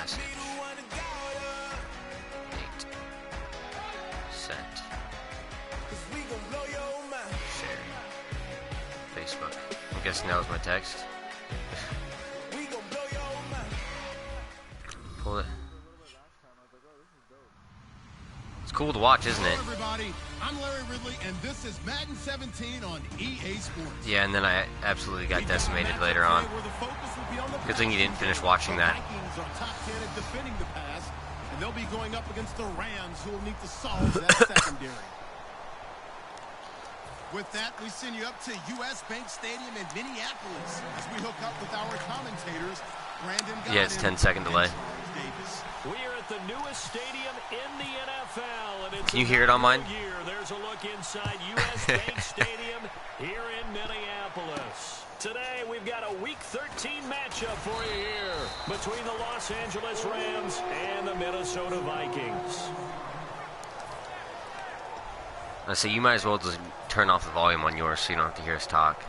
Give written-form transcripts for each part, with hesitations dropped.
message. 8. Sent. Share. Facebook. I'm guessing that was my text. Pull it. It's cool to watch, isn't it? Hello, everybody. I'm Larry Ridley, and this is Madden 17 on EA Sports. Yeah, and then I absolutely got decimated later on. Good thing you didn't finish watching that. Vikings are top 10 at defending the pass, and they'll be going up against the Rams, who will need to solve that secondary. With that, we send you up to U.S. Bank Stadium in Minneapolis as we hook up with our commentators, Brandon. Yeah, it's 10-second delay. We are at the newest stadium in the NFL, and it's Can you hear it on mine? There's a look inside U.S. Bank Stadium here in Minneapolis. Today, we've got a Week 13 matchup for you here between the Los Angeles Rams and the Minnesota Vikings. So you might as well just turn off the volume on yours so you don't have to hear us talk.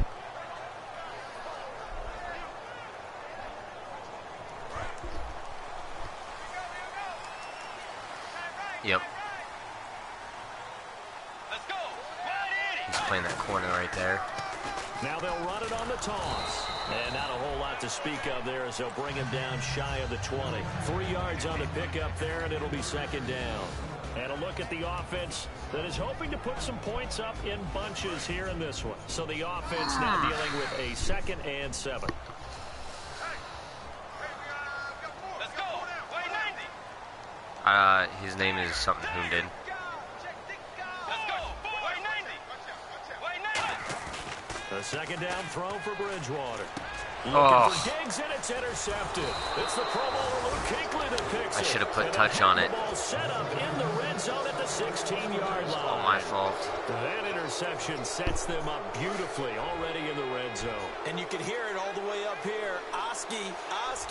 Yep. He's playing that corner right there. Now they'll run it on the toss. And not a whole lot to speak of there as they'll bring him down shy of the 20. 3 yards on the pickup there, and it'll be second down. And a look at the offense that is hoping to put some points up in bunches here in this one. So the offense now dealing with a 2nd and 7. His name is something who did. The second down throw for Bridgewater. Oh. Looking for Diggs, and it's intercepted. It's the Pro Bowler Luke Kuechly that picks it. I should have put touch on it. Ball set up in the red zone at the 16-yard line. All my fault. That interception sets them up beautifully already in the red zone. And you can hear it all the way up here. Oski,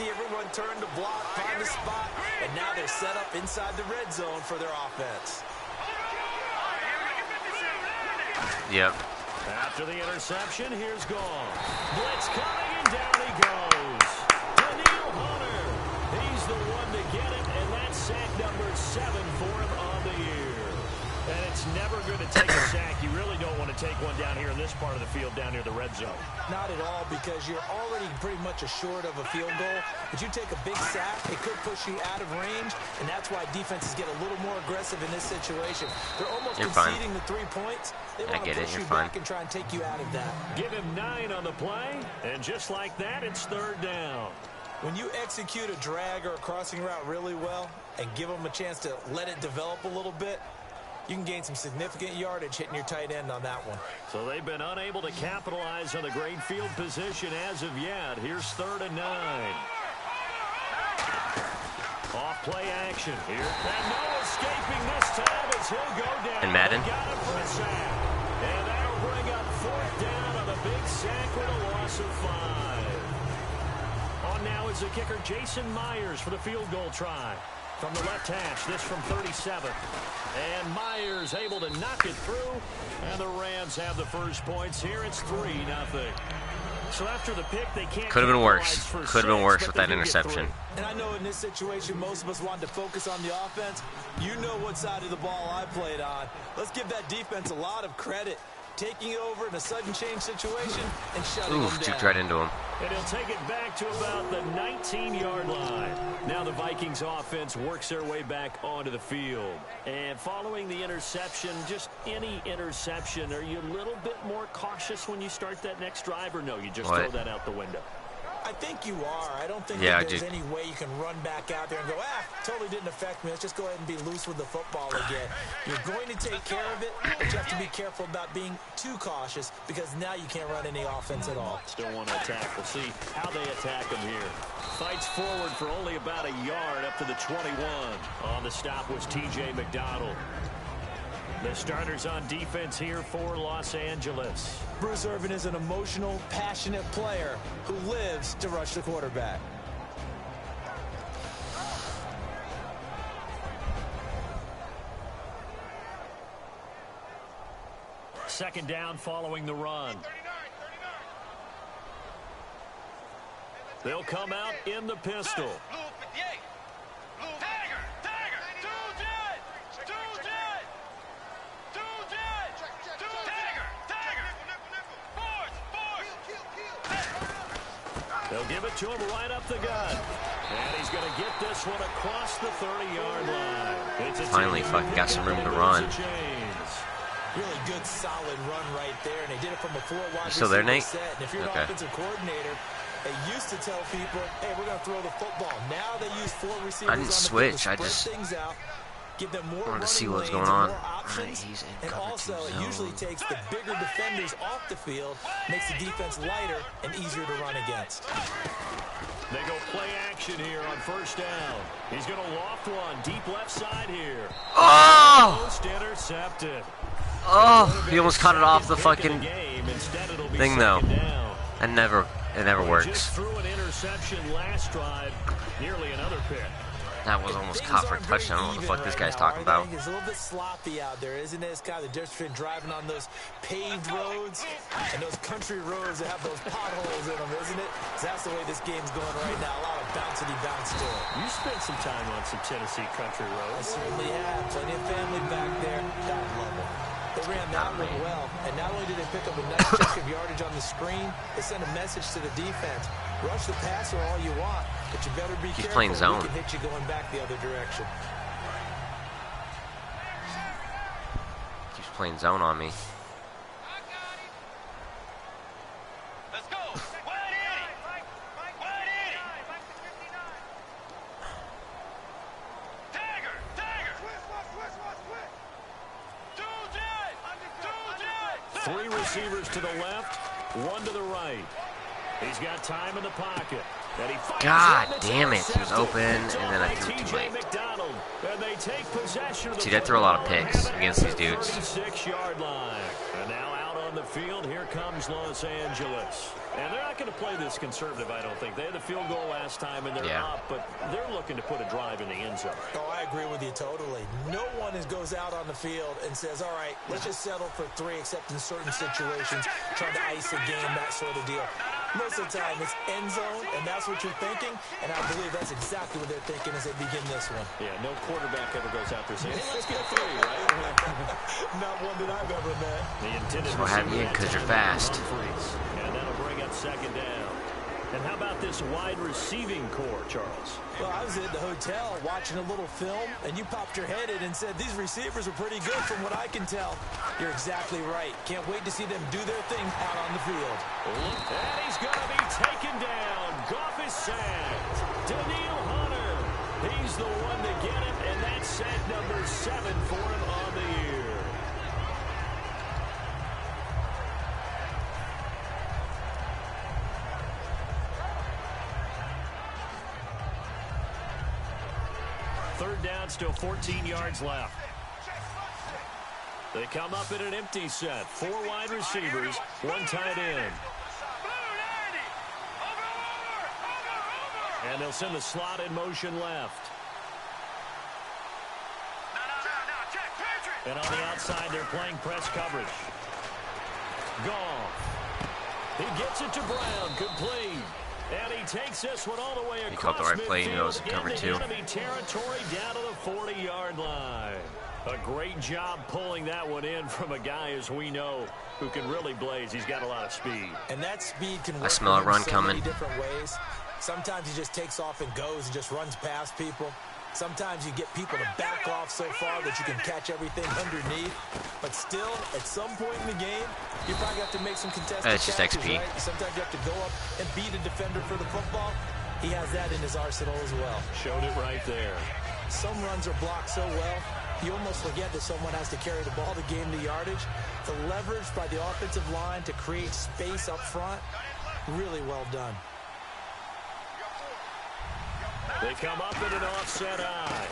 everyone turned to block, find the spot, and now they're set up inside the red zone for their offense. Yep. After the interception, here's Gone. Blitz coming, and down he goes. Daniil Hunter. He's the one to get it, and that's sack number 7 for him on the year. And it's never good to take a sack. You really don't want to take one down here in this part of the field, down near the red zone. Not at all, because you're already pretty much assured of a field goal. But you take a big sack, it could push you out of range, and that's why defenses get a little more aggressive in this situation. They're almost conceding the 3 points. They want to push you back and try and take you out of that. Give him 9 on the play, and just like that, it's 3rd down. When you execute a drag or a crossing route really well and give them a chance to let it develop a little bit, you can gain some significant yardage hitting your tight end on that one. So they've been unable to capitalize on the great field position as of yet. Here's 3rd and 9. Off play action here. And no escaping this time as he'll go down. And Madden. Got him for a sack. And that'll bring up 4th down on a big sack with a loss of 5. On now is the kicker Jason Myers for the field goal try. From the left hash, this from 37. And Myers able to knock it through. And the Rams have the first points here. It's 3-0. So after the pick, they can't. Could have been worse. Could have been worse with that interception. And I know in this situation, most of us wanted to focus on the offense. You know what side of the ball I played on. Let's give that defense a lot of credit. Taking it over in a sudden change situation and shutting them down. Juked right into him. And he'll take it back to about the 19-yard line. Now the Vikings offense works their way back onto the field. And following the interception, just any interception, are you a little bit more cautious when you start that next drive, or no, you just throw that out the window? I think you are. I don't think that there's any way you can run back out there and go, totally didn't affect me. Let's just go ahead and be loose with the football again. You're going to take care of it, but you have to be careful about being too cautious because now you can't run any offense at all. Still want to attack. We'll see how they attack him here. Fights forward for only about a yard up to the 21. On the stop was T.J. McDonald. The starters on defense here for Los Angeles. Bruce Irvin is an emotional, passionate player who lives to rush the quarterback. Second down following the run. They'll come out in the pistol. They'll give it to him right up the gut. And he's going to get this one across the 30-yard line. Finally fucking got some room to run. Really good, solid run right there. And they did it from a 4-wide You still there, Nate? set. And if you're an offensive coordinator, they used to tell people, hey, we're going to throw the football. Now they use 4 receivers I didn't switch. I just things out. Give them more wanted to see what was going on. And also, it usually takes the bigger defenders off the field, makes the defense lighter and easier to run against. They go play action here on first down. He's going to loft one deep left side here. Oh! Almost intercepted. Oh! He almost caught it off the fucking thing, though. It never works. Just threw an interception last drive, nearly another pick. That was almost caught for a touchdown. I don't know what the fuck this guy's talking about. It's a little bit sloppy out there, isn't it? It's kind of the difference between driving on those paved roads and those country roads that have those potholes in them, isn't it? That's the way this game's going right now. A lot of bounce to it. You spent some time on some Tennessee country roads. I certainly have. Plenty of family back there. God love it. They ran that one well, and not only did they pick up a nice chunk of yardage on the screen, they sent a message to the defense. Rush the passer all you want, but you better be careful. He's playing zone. We can hit you going back the other direction. Keeps playing zone on me. Let's go. Three receivers to the left, one to the right. He's got time in the pocket. And he God damn it. He was open, and then I threw it too late. See, they throw a lot of picks against these dudes. 36-yard line. And now out on the field, here comes Los Angeles. And they're not going to play this conservative, I don't think. They had the field goal last time, and they're up, but they're looking to put a drive in the end zone. Oh, I agree with you totally. No one goes out on the field and says, all right, let's just settle for 3, except in certain situations, trying to ice a game, that sort of deal. Most of the time, it's end zone, and that's what you're thinking, and I believe that's exactly what they're thinking as they begin this one. Yeah, no quarterback ever goes out there saying, hey, let's get 3, right? Not one that I've ever met. The intended That's what happened to you, because you're fast. And that'll bring up second down. And how about this wide receiving core, Charles? Well, I was at the hotel watching a little film, and you popped your head in and said, these receivers are pretty good from what I can tell. You're exactly right. Can't wait to see them do their thing out on the field. And he's going to be taken down. Goff is sacked. Daniil Hunter. He's the one to get it, and that's sack number 7 for him on the year. Third down, still 14 yards left. They come up in an empty set. 4 wide receivers, 1 tight end. And they'll send the slot in motion left. And on the outside, they're playing press coverage. Goff. He gets it to Brown. Complete. And he takes this one all the way across. He caught the right play, and he knows cover 2. Enemy territory down to the 40-yard line. A great job pulling that one in from a guy, as we know, who can really blaze. He's got a lot of speed. And that speed can work I smell a run coming. Many different ways. Sometimes he just takes off and goes and just runs past people. Sometimes you get people to back off so far that you can catch everything underneath. But still, at some point in the game, you probably have to make some contested catches, XP. right? Sometimes you have to go up and beat a defender for the football. He has that in his arsenal as well. Showed it right there. Some runs are blocked so well, you almost forget that someone has to carry the ball to gain the yardage. The leverage by the offensive line to create space up front, really well done. They come up in an offset eye.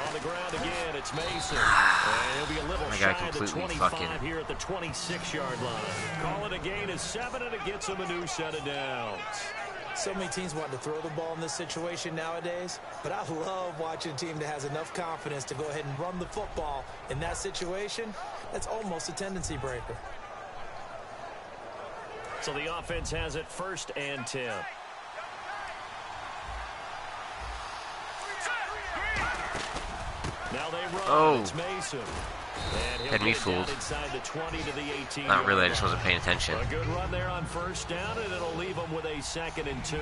On the ground again, it's Mason. And he'll be a little shy of the 25 here at the 26-yard line. Call it a gain of 7, and it gets him a new set of downs. So many teams want to throw the ball in this situation nowadays, but I love watching a team that has enough confidence to go ahead and run the football. In that situation, that's almost a tendency breaker. So the offense has it 1st and 10. Now they run. It's Mason. Had me fooled. Not really, I just wasn't paying attention. A good run there on first down, and it'll leave them with a 2nd and 2.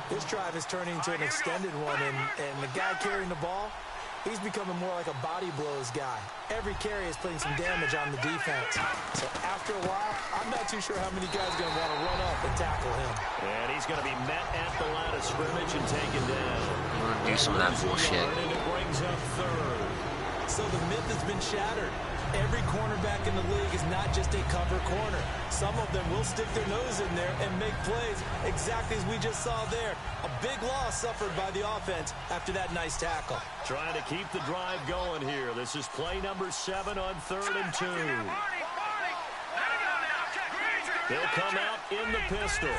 This drive is turning into an extended one, and the guy carrying the ball, he's becoming more like a body blows guy. Every carry is putting some damage on the defense. So after a while, I'm not too sure how many guys are going to want to run up and tackle him. And he's going to be met at the line of scrimmage and taken down. You want to do some of that bullshit. And it brings up 3rd. So the myth has been shattered. Every cornerback in the league is not just a cover corner. Some of them will stick their nose in there and make plays exactly as we just saw there. A big loss suffered by the offense after that nice tackle. Trying to keep the drive going here. This is play number 7 on 3rd and 2. They'll come out in the pistol.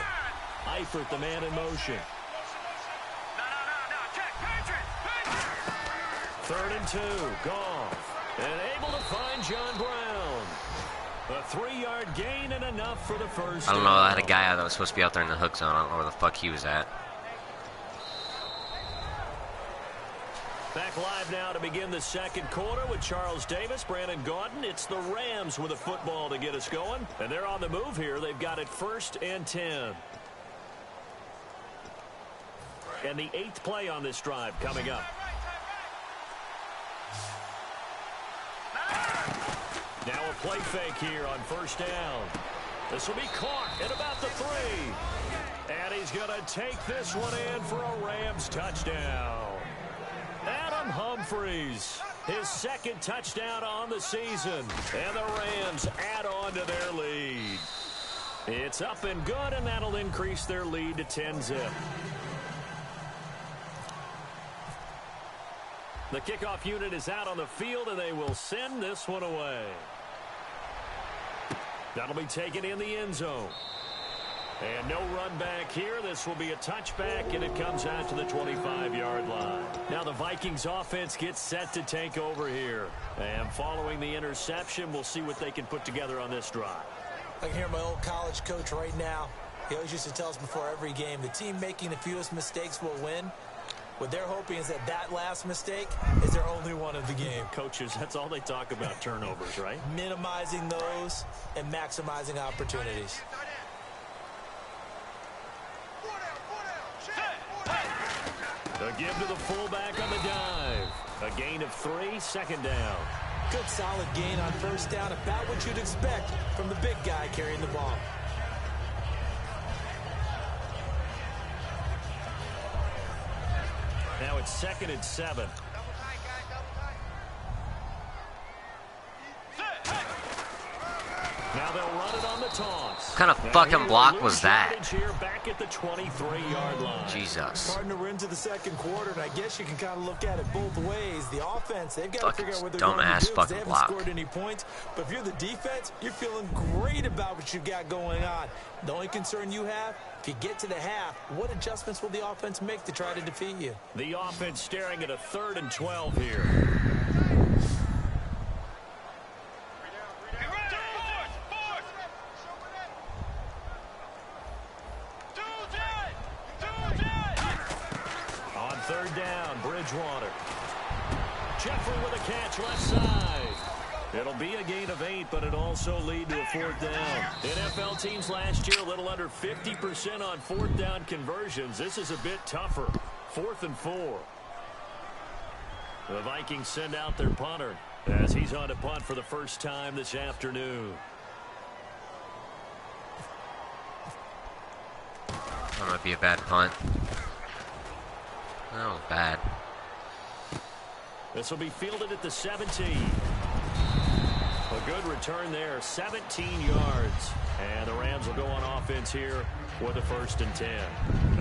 Eifert, the man in motion. 3rd and 2, Goff, and able to find John Brown. A 3-yard gain and enough for the first I don't know, down. I had a guy out that was supposed to be out there in the hook zone. I don't know where the fuck he was at. Back live now to begin the 2nd quarter with Charles Davis, Brandon Gaudin. It's the Rams with a football to get us going, and they're on the move here. They've got it 1st and 10. And the 8th play on this drive coming up. Now a play fake here on 1st down. This will be caught at about the 3. And he's going to take this one in for a Rams touchdown. Adam Humphries, his 2nd touchdown on the season. And the Rams add on to their lead. It's up and good, and that'll increase their lead to 10-zip. The kickoff unit is out on the field, and they will send this one away. That'll be taken in the end zone. And no run back here. This will be a touchback, and it comes out to the 25-yard line. Now the Vikings offense gets set to take over here. And following the interception, we'll see what they can put together on this drive. I can hear my old college coach right now. He always used to tell us before every game, the team making the fewest mistakes will win. What they're hoping is that last mistake is their only one of the game. Coaches, that's all they talk about, turnovers, right? Minimizing those and maximizing opportunities. A give to the fullback on the dive. A gain of 3, 2nd down. Good solid gain on 1st down, about what you'd expect from the big guy carrying the ball. Now it's 2nd and 7. Now they'll run it on the toss. What kind of fucking block was that? Here back at the 23-yard line. Jesus. Starting to run to the 2nd quarter, and I guess you can kind of look at it both ways. The offense, they've got to figure out what they're going to do because they haven't scored any points. But if you're the defense, you're feeling great about what you've got going on. The only concern you have, if you get to the half, what adjustments will the offense make to try to defeat you? The offense staring at a 3rd and 12 here. On 3rd down, Bridgewater. Jeffrey with a catch left side. It'll be a gain of 8, but it'll also lead to a 4th down. NFL teams last year a little under 50% on 4th down conversions. This is a bit tougher. 4th and 4. The Vikings send out their punter as he's on to punt for the first time this afternoon. That might be a bad punt. That was bad. This will be fielded at the 17. A good return there, 17 yards. And the Rams will go on offense here with a 1st and 10.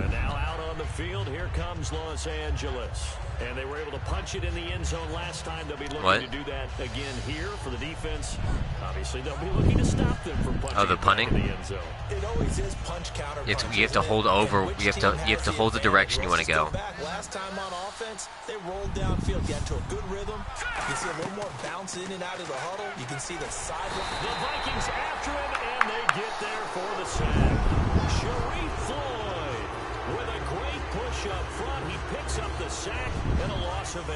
And now out on the field, here comes Los Angeles. And they were able to punch it in the end zone last time. They'll be looking to do that again here for the defense. Obviously, they'll be looking to stop them from punching in the end zone. It always is punch counter. You have to hold over. You have to hold the direction you want to go. Last time on offense, they rolled downfield, get to a good rhythm. You can see a little more bounce in and out of the huddle. You can see the sideline. The Vikings after him, and they get there for the sack. Sharif Floyd with a great push up front. He picks up the sack and a loss of 8.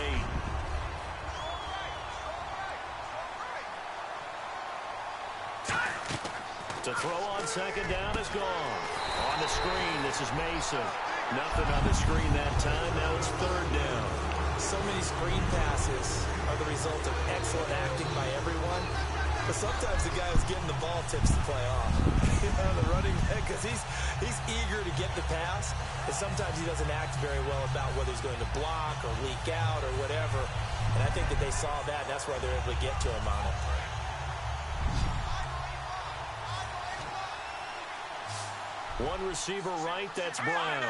To throw on second down is gone. On the screen, this is Mason. Nothing on the screen that time. Now it's third down. So many screen passes are the result of excellent acting by everyone. But sometimes the guy who's getting the ball tips the play off. You know, the running back, because he's eager to get the pass. And sometimes he doesn't act very well about whether he's going to block or leak out or whatever. And I think that they saw that, and that's why they're able to get to him on it. One receiver right, that's Brown.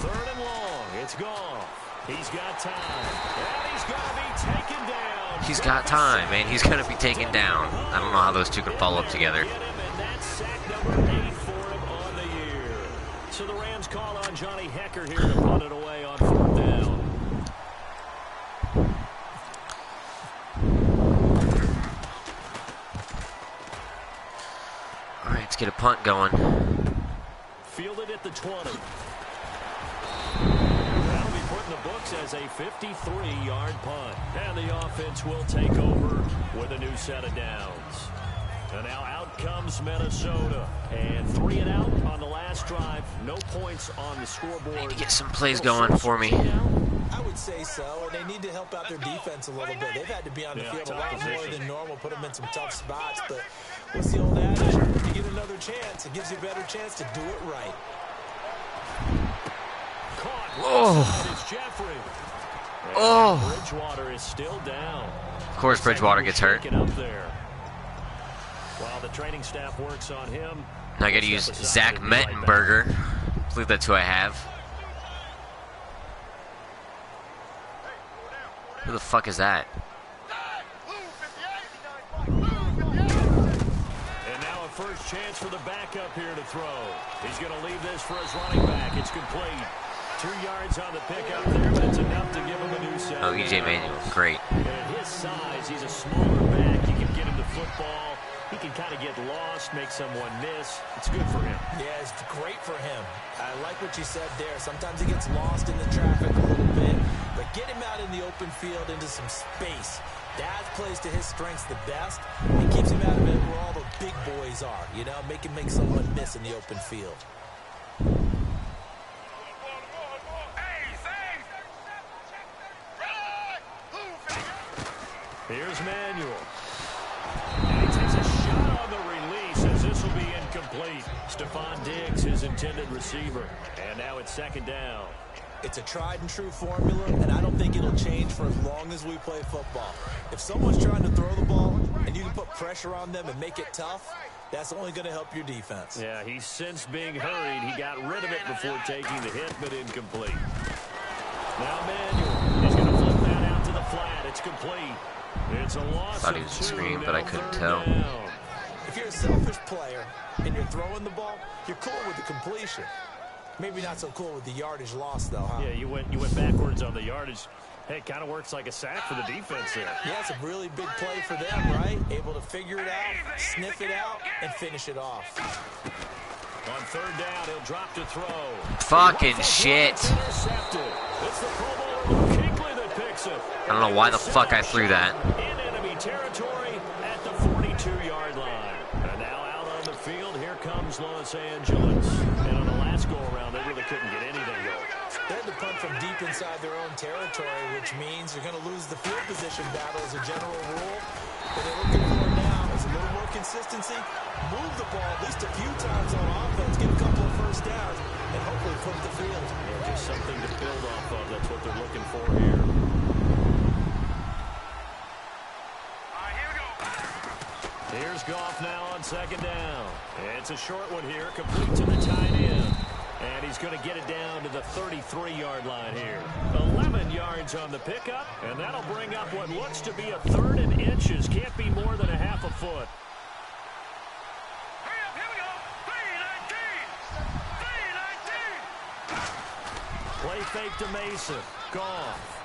Third and long, it's gone. He's got time, and he's going to be taken down. He's got time, man. He's going to be taken down. I don't know how those two can follow up together. And that's sack number 8 for him on the year. So the Rams call on Johnny Hecker here to punt it away on fourth down. All right, let's get a punt going. Fielded at the 20. That'll be put in the books as a 53-yard punt. And the offense will take over with a new set of downs. And now out comes Minnesota. And 3 and out on the last drive. No points on the scoreboard. Need to get some plays going for me. I would say so, and they need to help out their defense a little bit. They've had to be on the field a lot more than normal, put them in some tough spots. But what's the old adage? You get another chance. It gives you a better chance to do it right. Oh. It's Jeffrey. Oh. Bridgewater is still down. Of course, Bridgewater gets hurt. Up there. While the training staff works on him. Now I got to use Zach Mettenberger. I believe that's who I have. Who the fuck is that? And now a first chance for the backup here to throw. He's going to leave this for his running back. It's complete. 2 yards on the pickup there, but it's enough to give him a new set. Oh, E.J. Manuel. Great. And at his size, he's a smaller back. He can get him the football. He can kind of get lost, make someone miss. It's good for him. Yeah, it's great for him. I like what you said there. Sometimes he gets lost in the traffic a little bit, but get him out in the open field into some space. That plays to his strengths the best. It keeps him out of it where all the big boys are, you know, make him make someone miss in the open field. Here's Manuel. And he takes a shot on the release as this will be incomplete. Stephon Diggs, his intended receiver. And now it's second down. It's a tried and true formula, and I don't think it'll change for as long as we play football. If someone's trying to throw the ball and you can put pressure on them and make it tough, that's only going to help your defense. Yeah, he's since being hurried. He got rid of it before taking the hit, but incomplete. Now Manuel. He's going to flip that out to the flat. It's complete. It's a loss. Thought he was a screen, but I couldn't tell. If you're a selfish player and you're throwing the ball, you're cool with the completion. Maybe not so cool with the yardage loss, though, huh? Yeah, you went backwards on the yardage. Hey, it kind of works like a sack for the defense there. Yeah, it's a really big play for them, right? Able to figure it out, sniff it out, and finish it off. On third down, he'll drop to throw. Fucking shit. It's the Pro Bowler Kinkley that picks it. I don't know why the fuck I threw that. In enemy territory at the 42-yard line. And now out on the field, here comes Los Angeles. And on the last go-around, they really couldn't get anything going. They had to punt from deep inside their own territory, which means you're going to lose the field position battle as a general rule. What they're looking for now is a little more consistency, move the ball at least a few times on offense, get a couple of first downs, and hopefully put the field. Yeah, just something to build off of. That's what they're looking for here. Here's Goff now on second down. It's a short one here, complete to the tight end. And he's going to get it down to the 33-yard line here. 11 yards on the pickup, and that'll bring up what looks to be a third and inches. Can't be more than a half a foot. Here we go. 3-19. Play fake to Mason. Goff.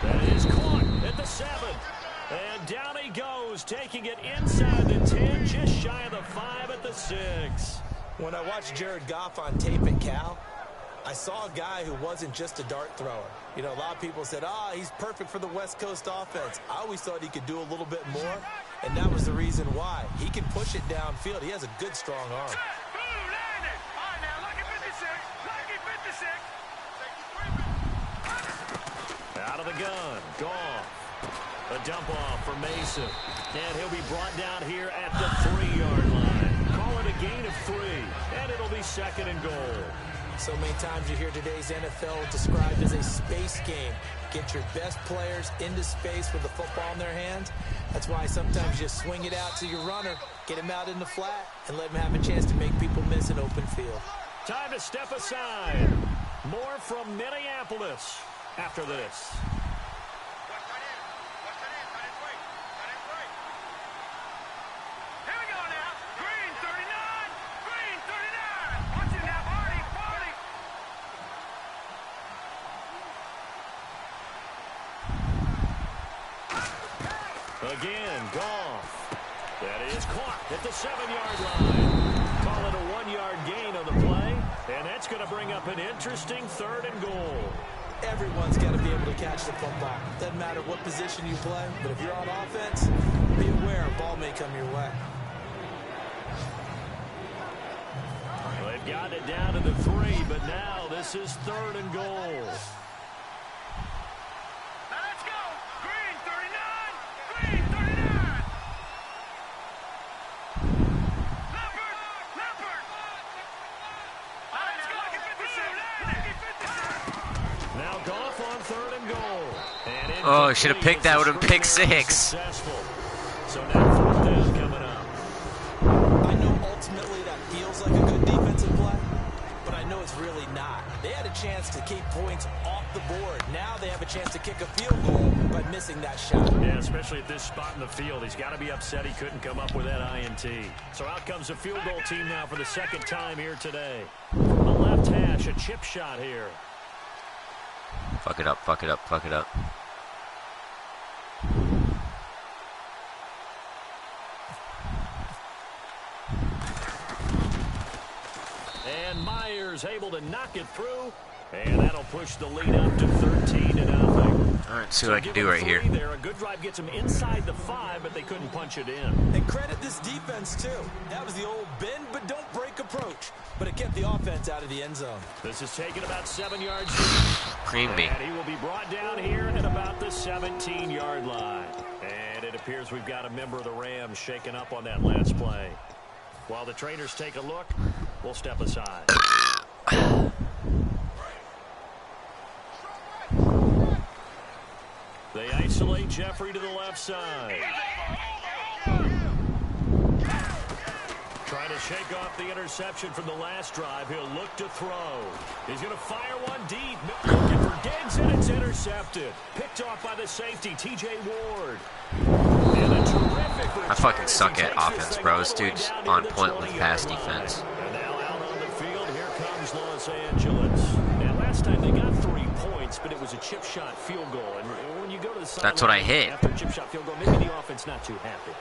That is caught at the 7. And down he goes, taking it inside the 10, just shy of the 5 at the 6. When I watched Jared Goff on tape at Cal, I saw a guy who wasn't just a dart thrower. You know, a lot of people said, he's perfect for the West Coast offense. I always thought he could do a little bit more, and that was the reason why. He can push it downfield. He has a good, strong arm. Out of the gun, Goff. A dump off for Mason. And he'll be brought down here at the 3-yard line. Call it a gain of 3, and it'll be 2nd and goal. So many times you hear today's NFL described as a space game. Get your best players into space with the football in their hands. That's why sometimes you just swing it out to your runner, get him out in the flat, and let him have a chance to make people miss an open field. Time to step aside. More from Minneapolis after this. Again, Goff. That is caught at the 7-yard line. Call it a 1-yard gain on the play, and that's going to bring up an interesting 3rd and goal. Everyone's got to be able to catch the football. Doesn't matter what position you play, but if you're on offense, be aware a ball may come your way. Well, they've got it down to the 3, but now this is 3rd and goal. Oh, should have picked that. Would have picked 6. So now 4th down coming up. I know ultimately that feels like a good defensive play, but I know it's really not. They had a chance to keep points off the board. Now they have a chance to kick a field goal by missing that shot. Yeah, especially at this spot in the field. He's got to be upset he couldn't come up with that INT. So out comes the field goal team now for the 2nd time here today. From the left hash, a chip shot here. Fuck it up, fuck it up, fuck it up. And Myers able to knock it through, and that'll push the lead up to 13-0. All right, see what I can do right here. There, a good drive gets them inside the 5, but they couldn't punch it in. And credit this defense too. That was the old bend but don't break approach, but it kept the offense out of the end zone. This is taken about 7 yards. Cream me. And he will be brought down here at about the 17-yard line. And it appears we've got a member of the Rams shaken up on that last play. While the trainers take a look, we'll step aside. They isolate Jeffrey to the left side. Trying to shake off the interception from the last drive. He'll look to throw. He's going to fire one deep. Looking for Diggs, and it's intercepted. Picked off by the safety, TJ Ward. And a terrific return. I fucking suck at offense, bro. This dude's on point with pass defense. And now out on the field, here comes Los Angeles. And last time they got 3 points, but it was a chip shot field goal. And when you go to the sideline, that's what I hit. After a chip shot field goal, maybe the offense not too happy.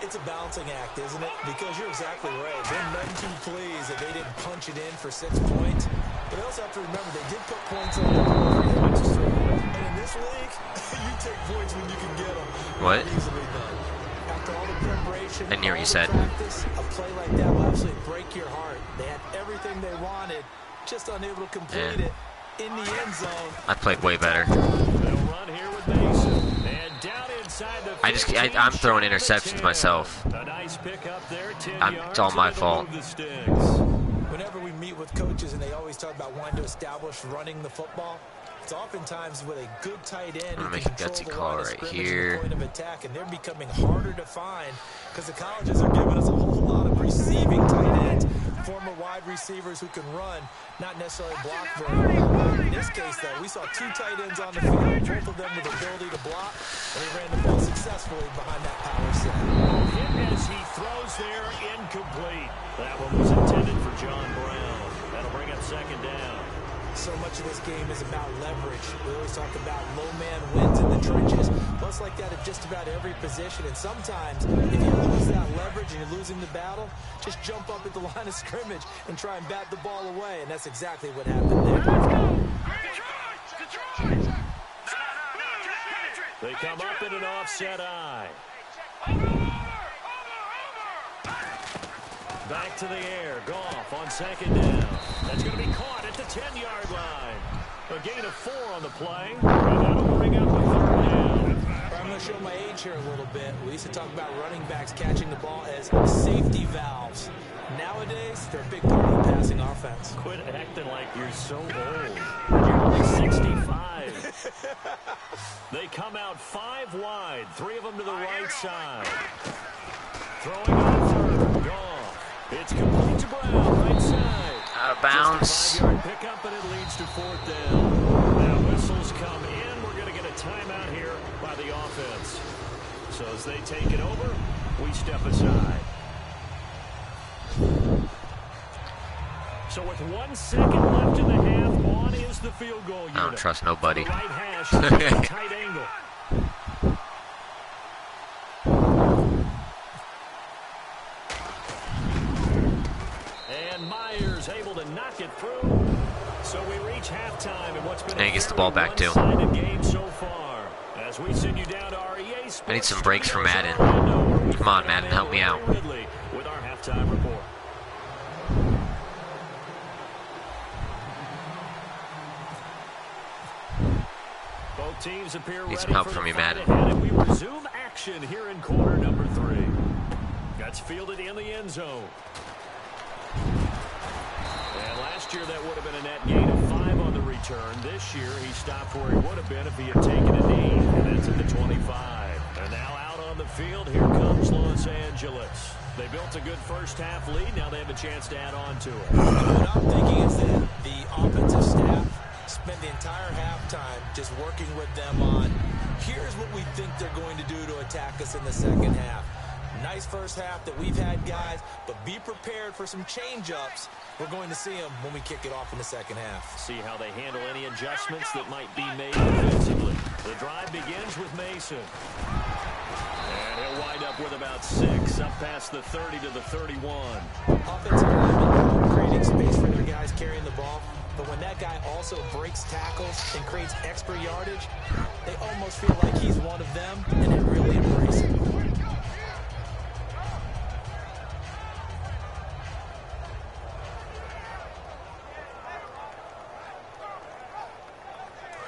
It's a balancing act, isn't it? Because you're exactly right. They're none too pleased that they didn't punch it in for 6 points. But they also have to remember they did put points on the board. And in this league, you take points when you can get them. What? Easily done. After all the preparation, Didn't hear what you said. Practice, a play like that will actually break your heart. They had everything they wanted, just unable to complete it in the end zone. I played way better. They'll run here with Mason. And down inside the I'm throwing interceptions myself. A nice pick up there, 10 yards, it's all my fault. Whenever we meet with coaches and they always talk about wanting to establish running the football, it's oftentimes with a good tight end who make can a control gutsy the call line of right scrimmage here. and the point of attack, and they're becoming harder to find because the colleges are giving us a whole lot of receiving tight ends, former wide receivers who can run, not necessarily block very well. In this case, though, we saw 2 tight ends on the field, both of them with the ability to block, and they ran the ball successfully behind that power set. Hit as he throws there, incomplete. That one was intended for John Brown. That'll bring up 2nd down. So much of this game is about leverage. We always talk about low man wins in the trenches. Well, it's like that at just about every position. And sometimes, if you lose that leverage and you're losing the battle, just jump up at the line of scrimmage and try and bat the ball away. And that's exactly what happened there. They come up in an offset eye. Back to the air. Goff on second down. That's going to be caught at the 10-yard line. A gain of 4 on the play. And that'll bring up the third down. I'm going to show my age here a little bit. We used to talk about running backs catching the ball as safety valves. Nowadays, they're a big part of the passing offense. Quit acting like you're so old. You're only 65. They come out 5 wide. 3 of them to the right side. Throwing on third. Goff. It's complete to Brown, right side. Out of bounds. Just a 5-yard pickup, and it leads to 4th down. Now whistles come in. We're going to get a timeout here by the offense. So as they take it over, we step aside. So with 1 second left in the half, on is the field goal unit. I don't trust nobody. The right hash, tight angle. And Myers able to knock it through. So we reach halftime and what's been and he gets the ball back too. Game so far. As we send you down to our EA Sports I need some breaks from Madden. Come on, Madden, help me out. With our halftime report. Both teams appear Need some ready help for from the you, fight Madden. ahead, and we resume action here in quarter number 3. That's fielded in the end zone. And last year that would have been a net gain of 5 on the return. This year he stopped where he would have been if he had taken a knee, and that's at the 25. And now out on the field, here comes Los Angeles. They built a good first half lead. Now they have a chance to add on to it. What I'm thinking is that the offensive staff spent the entire halftime just working with them on, here's what we think they're going to do to attack us in the second half. Nice first half that we've had, guys, but be prepared for some change-ups. We're going to see them when we kick it off in the second half. See how they handle any adjustments that might be made defensively. The drive begins with Mason. And he'll wind up with about 6 up past the 30 to the 31. Offensive linemen creating space for their guys carrying the ball. But when that guy also breaks tackles and creates extra yardage, they almost feel like he's one of them, and they really embrace it.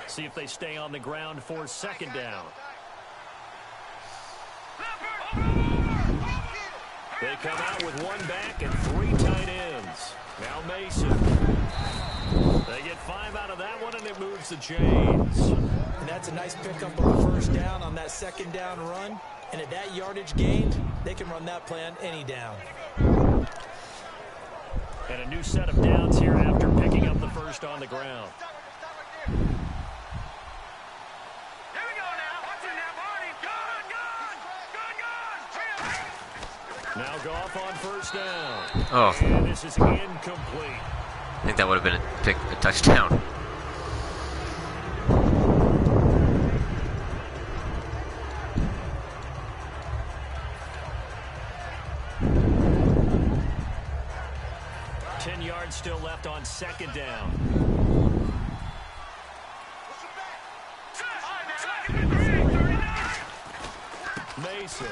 See if they stay on the ground for second down. They come out with 1 back and 3 tight ends. Now Mason. They get 5 out of that one, and it moves the chains. And that's a nice pickup on the first down on that second down run. And at that yardage gained, they can run that play on any down. And a new set of downs here after picking up the first on the ground. Now Goff on first down. Oh. And this is incomplete. I think that would have been a touchdown. Still left on second down. Mason.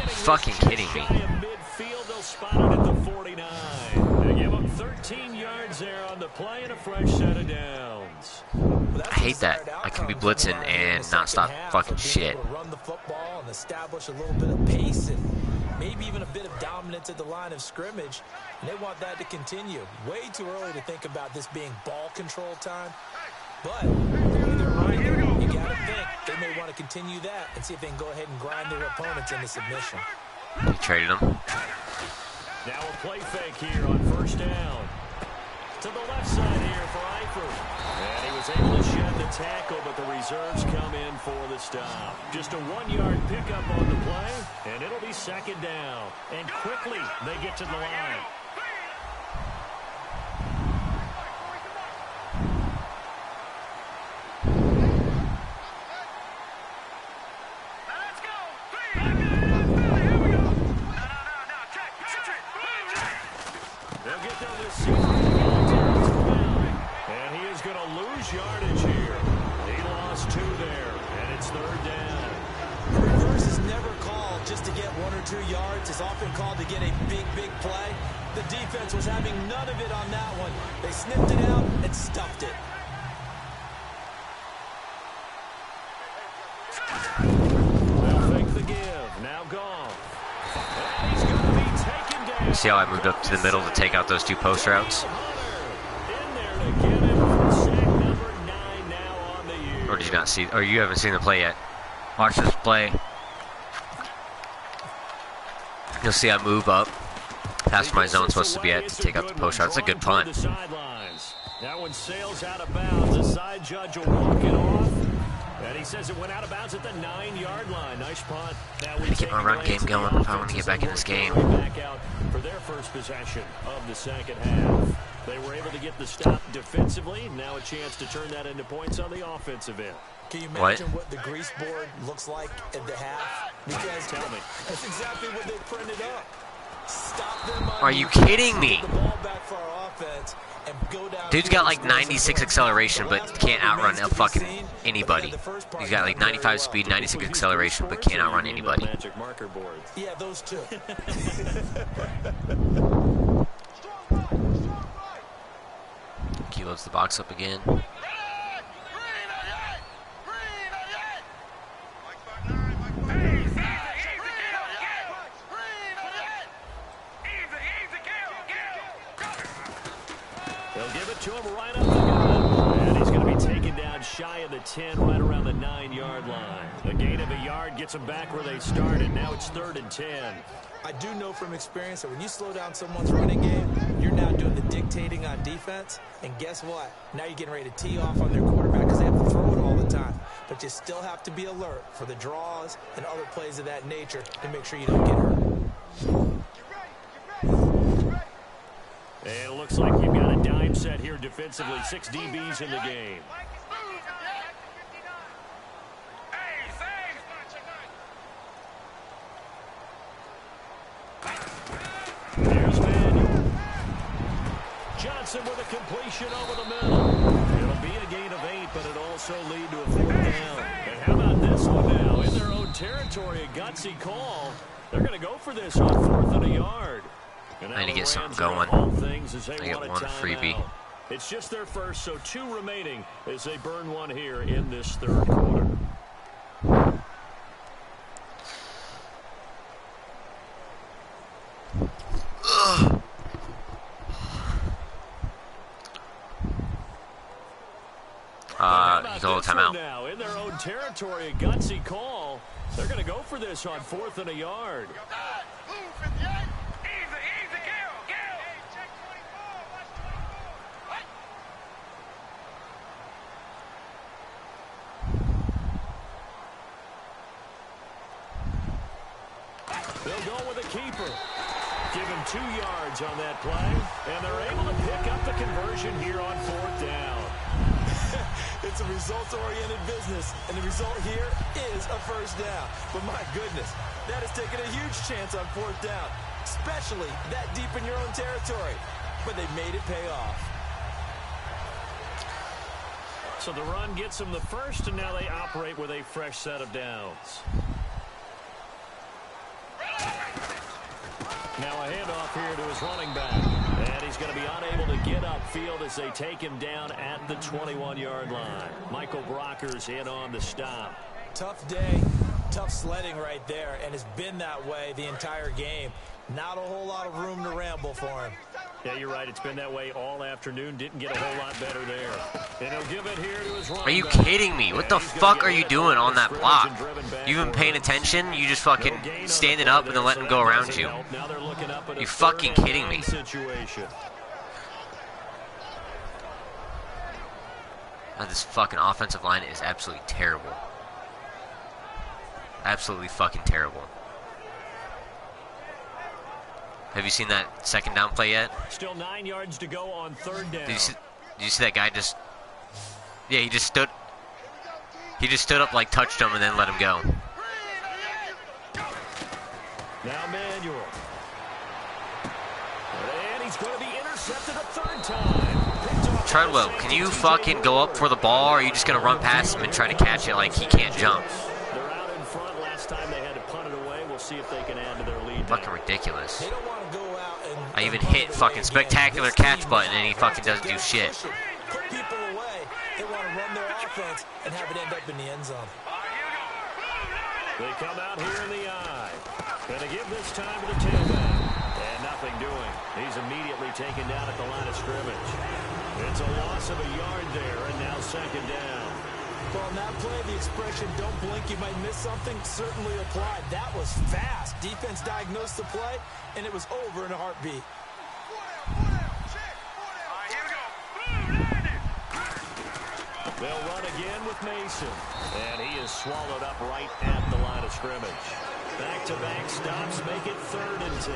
Fucking kidding me. Midfield, they'll spot it at the 49. They give them 13 yards there on the play and a fresh set of downs. I hate that. I can be blitzing and not stop fucking shit. Run the football and establish a little bit of pace and maybe even a bit of dominance at the line of scrimmage. And they want that to continue. Way too early to think about this being ball control time. But they're right. You got to think they may want to continue that and see if they can go ahead and grind their opponents into submission. You traded them. Now a play fake here on first down. To the left side here for Eifert. And he was able to shed the tackle, but the reserves come in for the stop. Just a 1-yard pickup on the play, and it'll be second down. And quickly they get to the line. lose yardage here. He lost 2 there, and it's 3rd down. The reverse is never called just to get 1 or 2 yards. It's often called to get a big play. The defense was having none of it on that one. They sniffed it out and stuffed it. They'll fake the give. Now gone. And he's going to be taken down. See how I moved up to the middle to take out those 2 post routes? In there to get him for sack number 9 now on the year. Or did you not see? Or you haven't seen the play yet? Watch this play. You'll see I move up past where my zone's supposed to be at to take out the post route. It's a good punt. That one sails out of bounds. The side judge will walk it off. And he says it went out of bounds at the 9-yard line. Nice punt. Now I need to get my run game going if I want to get back in this game. Back out for their first possession of the second half. They were able to get the stop defensively. Now a chance to turn that into points on the offensive end. Can you imagine what the grease board looks like at the half? Because tell me. That's exactly what they printed up. Stop them. Are you kidding me? The ball back for our offense and go down. Dude's got like 96 acceleration, but can't outrun a fucking anybody. He's got like 95 speed, 96 acceleration, but can't outrun anybody. Magic marker board. Yeah, those 2. He loads the box up again. They'll give it to him right up the gut. And he's going to be taken down shy of the 10, right around the 9-yard line. A gain of a yard gets them back where they started. Now it's 3rd and 10. I do know from experience that when you slow down someone's running game, you're now doing the dictating on defense. And guess what? Now you're getting ready to tee off on their quarterback because they have to throw it all the time. But you still have to be alert for the draws and other plays of that nature to make sure you don't get hurt. And it looks like you've got a dime set here defensively. 6 DBs in the game. Here's Manuel. Johnson with a completion over the middle. It'll be a gain of 8, but it'll also lead to a 4th down. And how about this one now? In their own territory, a gutsy call. They're going to go for this on 4th and a yard. I need to get something going. I get 1 freebie. It's just their first, so 2 remaining as they burn 1 here in this 3rd quarter. You call a timeout. Now, in their own territory, a gutsy call. They're going to go for this on 4th and a yard. They'll go with a keeper. Give him 2 yards on that play, and they're able to pick up the conversion here on 4th down. It's a results-oriented business, and the result here is a first down. But my goodness, that has taken a huge chance on 4th down, especially that deep in your own territory. But they made it pay off. So the run gets them the first, and now they operate with a fresh set of downs. Now a handoff here to his running back. And he's going to be unable to get upfield as they take him down at the 21-yard line. Michael Brocker's in on the stop. Tough day, tough sledding right there, and it's been that way the entire game. Not a whole lot of room to ramble for him. Yeah, you're right. It's been that way all afternoon. Didn't get a whole lot better there. And he'll give it here to his running back. Are you kidding me? What the fuck are you doing on that block? You even paying attention? You just fucking standing up and then letting him go around you. You fucking kidding me? This fucking offensive line is absolutely terrible. Absolutely fucking terrible. Have you seen that 2nd down play yet? Still 9 yards to go on 3rd down. Did you see that guy just... Yeah, he just stood up, like, touched him and then let him go. Now Manuel. And he's going to be intercepted a 3rd time. Picked off Treadwell, can you fucking go up for the ball, or are you just going to run past him and try to catch it like he can't jump? They're out in front. Last time they had to punt it away. We'll see if they can add to their lead. Fucking ridiculous. They don't want to go out and I even hit fucking spectacular catch button and he fucking doesn't do shit. Put people away. They want to run their offense and have it end up in the end zone. They come out here in the eye. Gonna give this time to the tailback. And nothing doing. He's immediately taken down at the line of scrimmage. It's a loss of a yard there, and now second down. Well, on that play, the expression, don't blink, you might miss something, certainly applied. That was fast. Defense diagnosed the play, and it was over in a heartbeat. They'll run again with Mason. And he is swallowed up right at the line of scrimmage. Back-to-back stops make it 3rd and 10.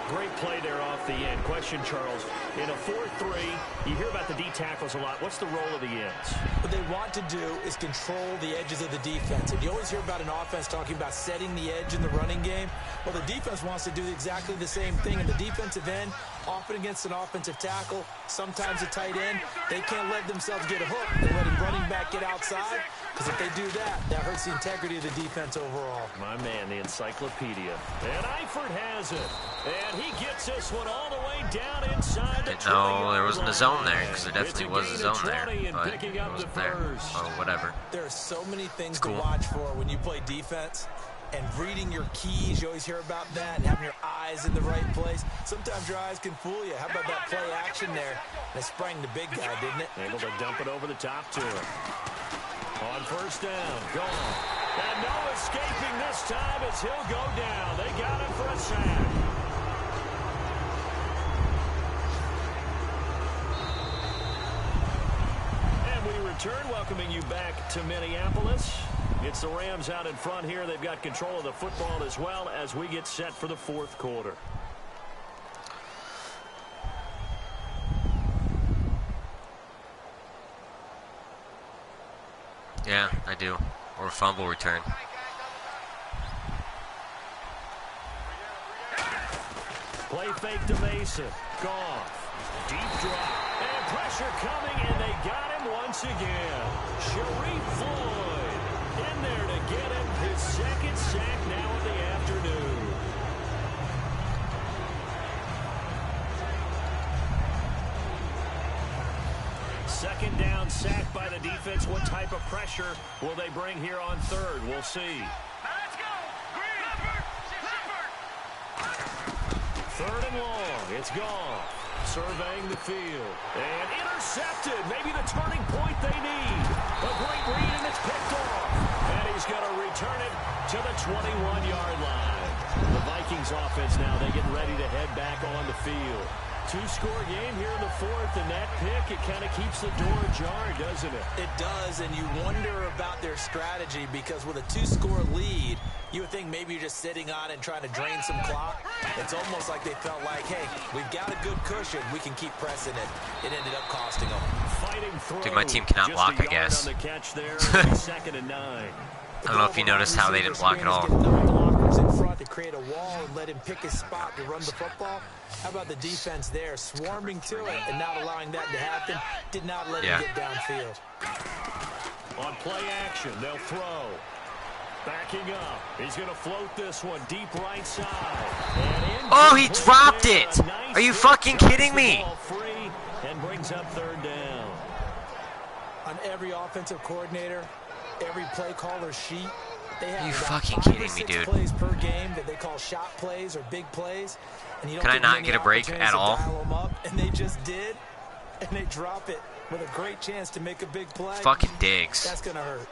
Great play there off the end. Question, Charles. In a 4-3, you hear about the D tackles a lot. What's the role of the ends? What they want to do is control the edges of the defense. And you always hear about an offense talking about setting the edge in the running game. Well, the defense wants to do exactly the same thing. And the defensive end, often against an offensive tackle, sometimes a tight end, they can't let themselves get hooked and let a running back get outside. Because if they do that, that hurts the integrity of the defense overall. My man, the encyclopedia. And Eifert has it. And he gets this one all the way down inside the 20-yard line. No, there wasn't a zone there, because there definitely was a zone there. But it wasn't there. Oh, whatever. There are so many things Cool. to watch for when you play defense. And reading your keys, you always hear about that, and having your eyes in the right place. Sometimes your eyes can fool you. How about that play action there? They sprang the big guy, didn't it? Able to dump it over the top to him. On first down, gone. And no escaping this time as he'll go down. They got him for a sack. And we return, welcoming you back to Minneapolis. It's the Rams out in front here. They've got control of the football as well as we get set for the 4th quarter. Yeah, I do. Or a fumble return. Play fake to Mason. Goff. Deep drop. And pressure coming, and they got him once again. Sharif Floyd in there to get him his 2nd sack now of the afternoon. Second down, sack by the defense. What type of pressure will they bring here on 3rd? We'll see. 3rd and long. It's gone. Surveying the field. And intercepted. Maybe the turning point they need. A great read, and it's picked off. And he's going to return it to the 21-yard line. The Vikings offense now, they get ready to head back on the field. 2-score game here in the 4th, and that pick, it kind of keeps the door ajar, doesn't it? It does, and you wonder about their strategy because with a 2-score lead, you would think maybe you're just sitting on it and trying to drain some clock. It's almost like they felt like, hey, we've got a good cushion. We can keep pressing it. It ended up costing them. Fighting through. Dude, my team cannot block, I guess. On the catch there, 2nd and 9. I don't know if you noticed how they didn't block at all. In front to create a wall and let him pick his spot to run the football. How about the defense there, swarming to it and not allowing that to happen? Did not let him get downfield. On play action, they'll throw. Backing up. He's going to float this one deep right side. Oh, he dropped it! Are you fucking kidding me? Free and brings up 3rd down. On every offensive coordinator, every play caller sheet, they have you about fucking 5 kidding or me, 6 dude? plays per game that they call shot plays or big plays. And you don't Can I get not many get a break opportunities at to all? dial them up, and they just did, and they drop it with a great chance to make a big play. Fucking Diggs. That's going to hurt.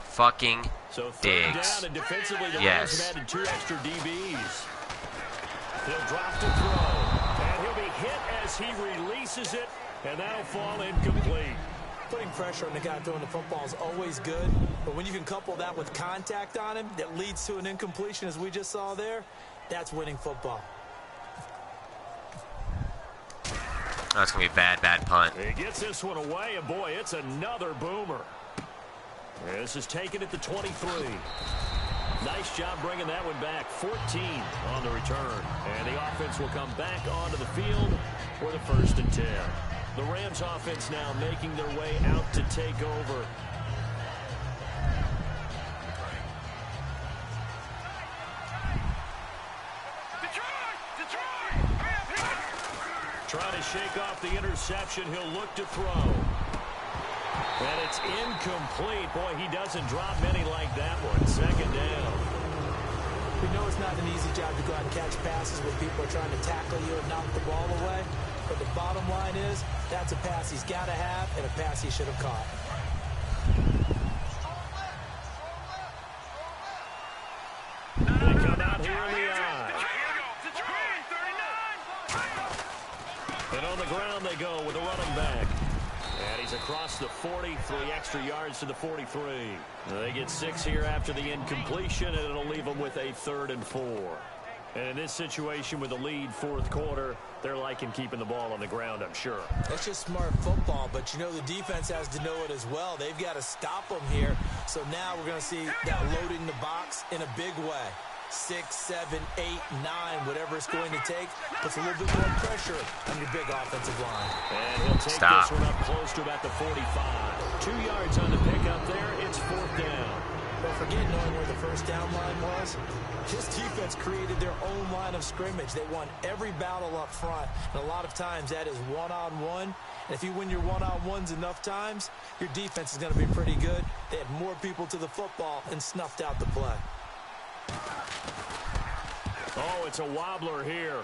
Fucking So 3rd Diggs. down, and defensively, the Yes. Rams have added 2 extra DBs. He'll drop to throw, and he'll be hit as he releases it, and that'll fall incomplete. Putting pressure on the guy throwing the football is always good, but when you can couple that with contact on him that leads to an incompletion, as we just saw there, that's winning football. That's going to be a bad, bad punt. He gets this one away, and boy, it's another boomer. This is taken at the 23. Nice job bringing that one back. 14 on the return. And the offense will come back onto the field for the 1st and 10. The Rams offense now making their way out to take over. Trying to shake off the interception. He'll look to throw. And it's incomplete. Boy, he doesn't drop many like that one. 2nd down. We know it's not an easy job to go out and catch passes when people are trying to tackle you and knock the ball away. But the bottom line is, that's a pass he's got to have and a pass he should have caught. They come out here in the eye. And on the ground they go with a running back. And he's across the 40, 3 extra yards to the 43. They get 6 here after the incompletion, and it'll leave them with a 3rd and 4. And in this situation with the lead 4th quarter, they're liking keeping the ball on the ground, I'm sure. That's just smart football, but you know the defense has to know it as well. They've got to stop them here. So now we're going to see that loading the box in a big way. 6, 7, 8, 9, whatever it's going to take, puts a little bit more pressure on your big offensive line. And he'll take this one up close to about the 45. 2 yards on the pickup there. It's 4th down. Don't forget knowing where the 1st down line was. This defense created their own line of scrimmage. They won every battle up front, and a lot of times that is one-on-one. And if you win your one-on-ones enough times, your defense is going to be pretty good. They had more people to the football and snuffed out the play. Oh, it's a wobbler here.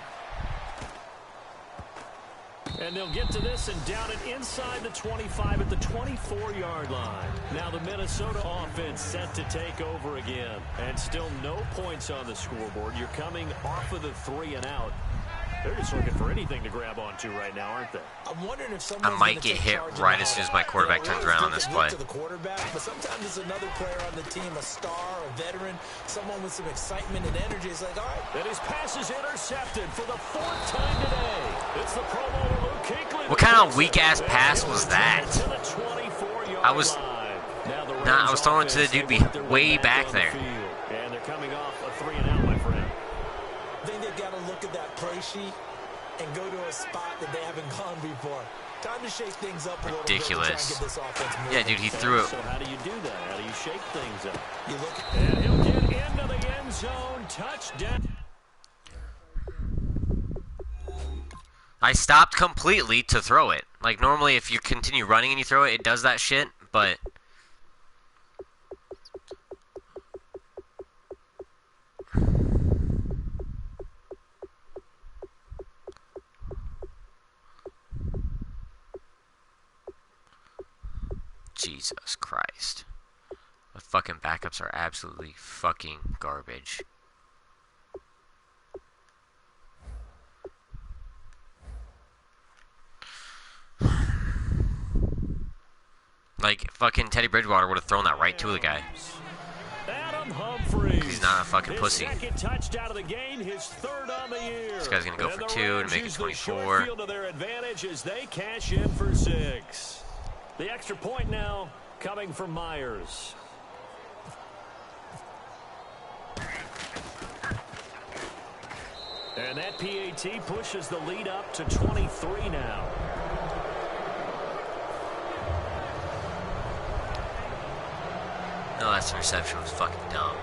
And they'll get to this and down it inside the 25 at the 24-yard line. Now the Minnesota offense set to take over again. And still no points on the scoreboard. You're coming off of the 3 and out. They're just looking for anything to grab onto right now, aren't they? I'm wondering if I might get hit right as soon as my quarterback turns around on this play. To the quarterback, but sometimes it's another player on the team, a star, a veteran, someone with some excitement and energy. It's like, all right. And his pass is intercepted for the 4th time today. It's the Pro Bowler Luke Kuechly. What kind of weak-ass pass was that? I was throwing it to the dude way back there. And they're coming off a 3 and out, my friend. I think they've got to look at that play sheet and go to a spot that they haven't gone before. Time to shake things up a little bit. Ridiculous. Get this offense moving. Yeah, dude, he threw it. So how do you do that? How do you shake things up? You look at and he'll get into the end zone. Touchdown. I stopped completely to throw it. Like, normally if you continue running and you throw it, it does that shit, but... Jesus Christ. The fucking backups are absolutely fucking garbage. Like, fucking Teddy Bridgewater would have thrown that right to the guy. He's not a fucking pussy. This guy's gonna go for 2 to make it 24. They cash in for 6. The extra point now coming from Myers. And that PAT pushes the lead up to 23 now. No, that interception was fucking dumb.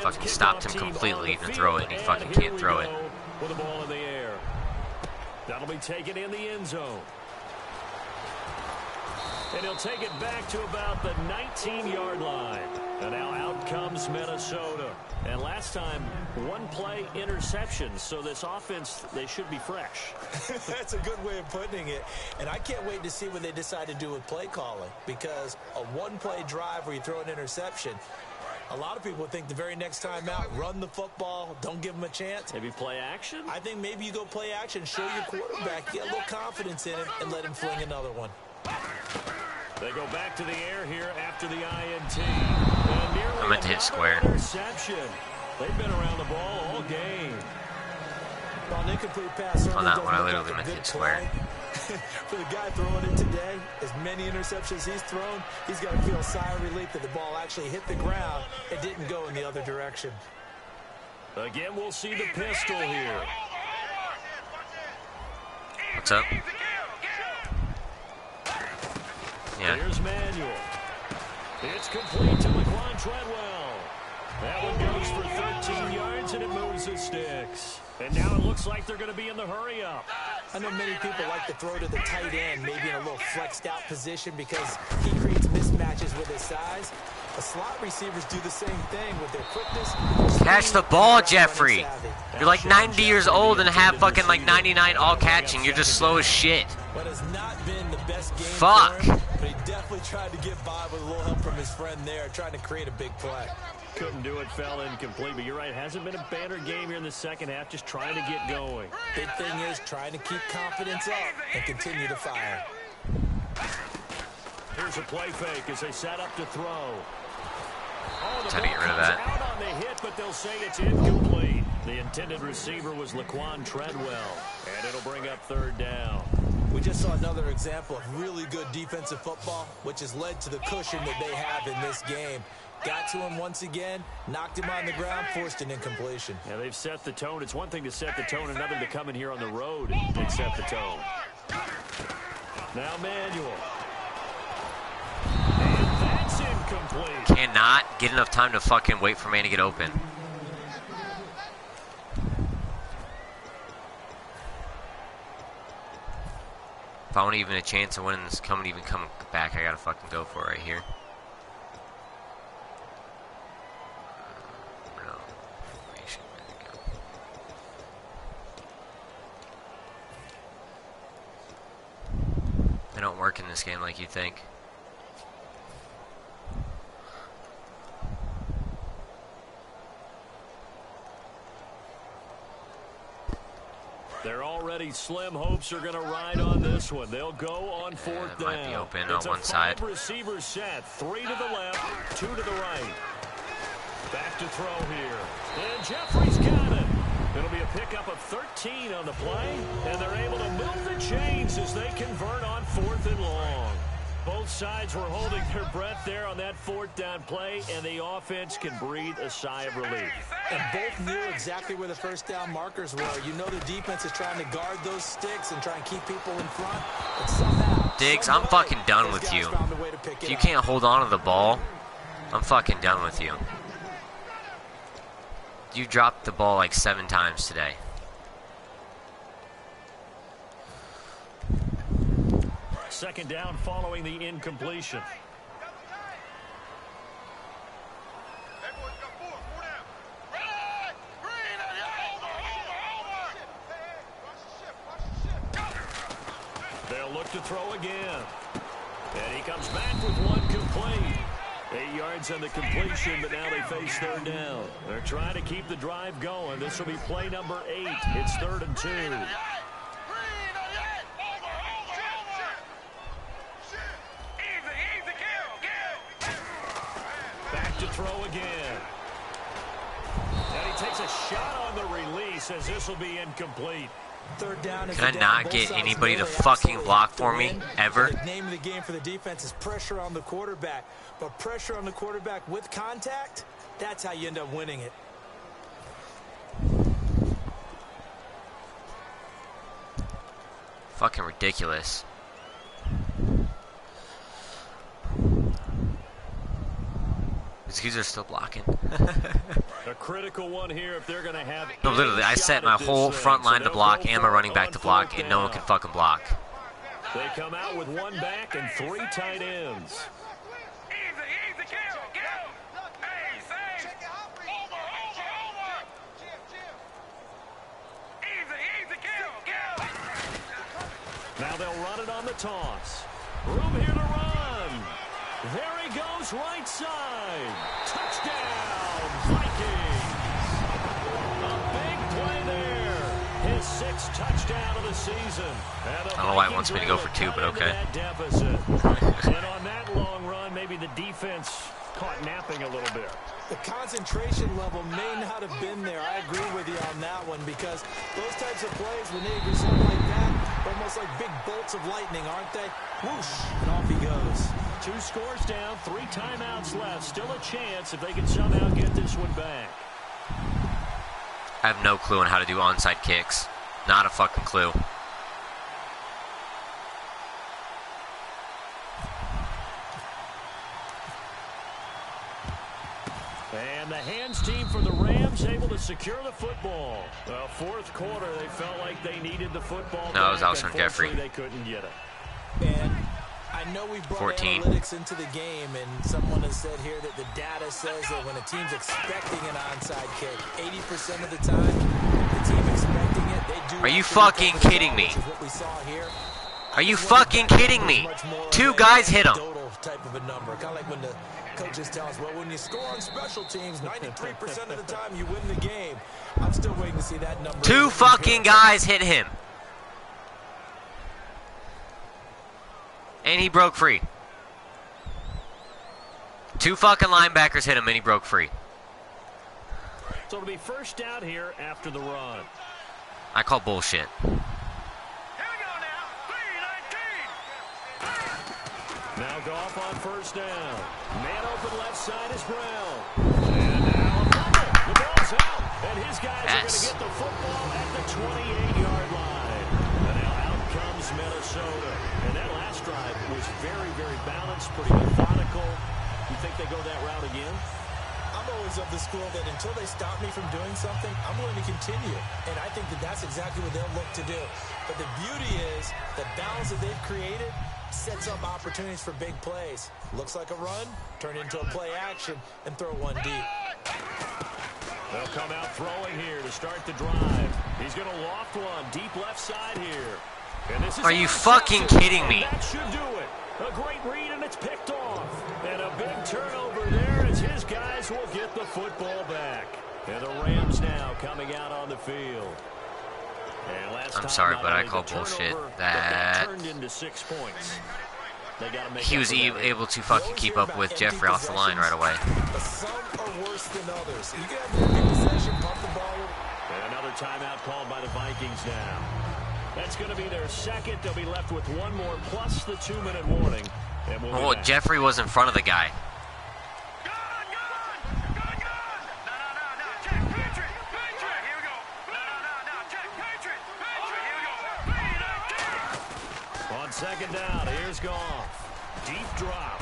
Fucking stopped him completely to throw it, and he fucking can't throw it. With the ball in the air. That'll be taken in the end zone. And he'll take it back to about the 19-yard line. And now out comes Minnesota. And last time, 1 play interception. So this offense, they should be fresh. That's a good way of putting it. And I can't wait to see what they decide to do with play calling. Because a 1-play drive where you throw an interception, a lot of people think the very next time out, run the football, don't give them a chance. Maybe play action? I think maybe you go play action, show your quarterback, get a little confidence in him, and let him fling another one. They go back to the air here after the INT. I meant to hit square. Interception. They've been around the ball all game. Well, an incomplete pass on that one, I literally meant to hit square. For the guy throwing it today, as many interceptions he's thrown, he's got to feel a sigh of relief that the ball actually hit the ground and didn't go in the other direction. Again, we'll see the pistol here. What's up? Yeah. Here's Manuel. It's complete to Laquan Treadwell. That one goes for 13 yards, and it moves the sticks. And now it looks like they're going to be in the hurry-up. I know many people like to throw to the tight end, maybe in a little flexed-out position because he creates mismatches with his size. The slot receivers do the same thing with their quickness. Catch the ball, Jeffrey. You're like 90 years old and have fucking like 99 all catching. You're just slow as shit. But has not been the best game Fuck. for him, but he definitely tried to get by with a little help from his friend there, trying to create a big play. Couldn't do it, fell incomplete, but you're right. Hasn't been a banner game here in the second half, just trying to get going. Big thing is trying to keep confidence up and continue to fire. Here's a play fake as they set up to throw. Oh, the Trying to ball get rid of comes that. out on the hit, but they'll say it's incomplete. The intended receiver was Laquan Treadwell, and it'll bring up third down. We just saw another example of really good defensive football, which has led to the cushion that they have in this game. Got to him once again, knocked him on the ground, forced an incompletion. Yeah, they've set the tone. It's one thing to set the tone, another to come in here on the road and set the tone. Now Manuel. And that's incomplete. Cannot get enough time to fucking wait for man to get open. If I want even a chance of winning this, coming back, I gotta fucking go for it right here. No. Formation, there we go. They don't work in this game like you think. They're already slim hopes are going to ride on this one. They'll go on fourth down. Might be open It's on one side. Receiver set, 3 to the left, 2 to the right. Back to throw here. And Jeffrey's got it. It'll be a pickup of 13 on the play, and they're able to move the chains as they convert on 4th and long. Both sides were holding their breath there on that 4th down play, and the offense can breathe a sigh of relief. And both knew exactly where the first down markers were. You know the defense is trying to guard those sticks and try and keep people in front. But somehow, Diggs, I'm fucking done with you. If you can't hold on to the ball, I'm fucking done with you. You dropped the ball like 7 times today. Second down following the incompletion. They'll look to throw again. And he comes back with one complete. 8 yards on the completion, but now they face third down. They're trying to keep the drive going. This will be play number 8. It's 3rd and 2. Back to throw again. And he takes a shot on the release as this will be incomplete. Third down. Can I not get anybody to fucking block for me, ever? The name of the game for the defense is pressure on the quarterback. But pressure on the quarterback with contact, that's how you end up winning it. Fucking ridiculous. These kids are still blocking. A critical one here if they're going to have. No, literally, I set my whole front line to block and my running back to block, and no one can fucking block. They come out with 1 back and 3 tight ends. Now they'll run it on the toss. Room here to run. There he goes, right side. Touchdown, Vikings. A big play there. His 6th touchdown of the season. I don't know why it wants me to go for 2, but okay. And on that long run, maybe the defense caught napping a little bit. The concentration level may not have been there. I agree with you on that one because those types of plays, when they result like that, are almost like big bolts of lightning, aren't they? Whoosh, and off he goes. 2 scores down, 3 timeouts left. Still a chance if they can somehow get this one back. I have no clue on how to do onside kicks. Not a fucking clue. And the hands team for the Rams able to secure the football. Well, fourth quarter, they felt like they needed the football. No, it was Alshon Jeffrey. They couldn't get it. And I know we brought 14. analytics into the game, and someone has said here that the data says that when a team's expecting an onside kick, 80% of the time, the team expecting it, they do. Are you fucking kidding me? What we saw here. Are you fucking kidding me? 2 guys hit him. Type of a number, kind of like when the coaches tell us, well, when you score on special teams, 93% of the time you win the game. I'm still waiting to see that number. 2 fucking guys hit him. And he broke free. 2 fucking linebackers hit him and he broke free. So it'll be first down here after the run. I call bullshit. Now Goff on first down. Man open left side is Brown. And now a fumble. The ball's out. And his guys are going to get the football at the 28-yard line. And now out comes Minnesota. And that last drive was very, very balanced, pretty methodical. You think they go that route again? I'm always of the school that until they stop me from doing something, I'm going to continue. And I think that that's exactly what they'll look to do. But the beauty is the balance that they've created sets up opportunities for big plays. Looks like a run, turn into a play action, and throw one deep. They'll come out throwing here to start the drive. He's going to loft one deep left side here. And this is Are you fucking kidding me? That should do it. A great read, and it's picked off. And a big turnover there as his guys will get the football back. And the Rams now coming out on the field. I'm sorry, but I call bullshit that turned into 6 points. he was able to fucking keep up with Jeffrey off the line right away. But some are worse than others. You can have a possession, pump the ball. And another timeout called by the Vikings now. That's going to be their second. They'll be left with one more plus the 2-minute warning. And Well, Jeffrey was in front of the guy. On second down, here's Goff. Deep drop.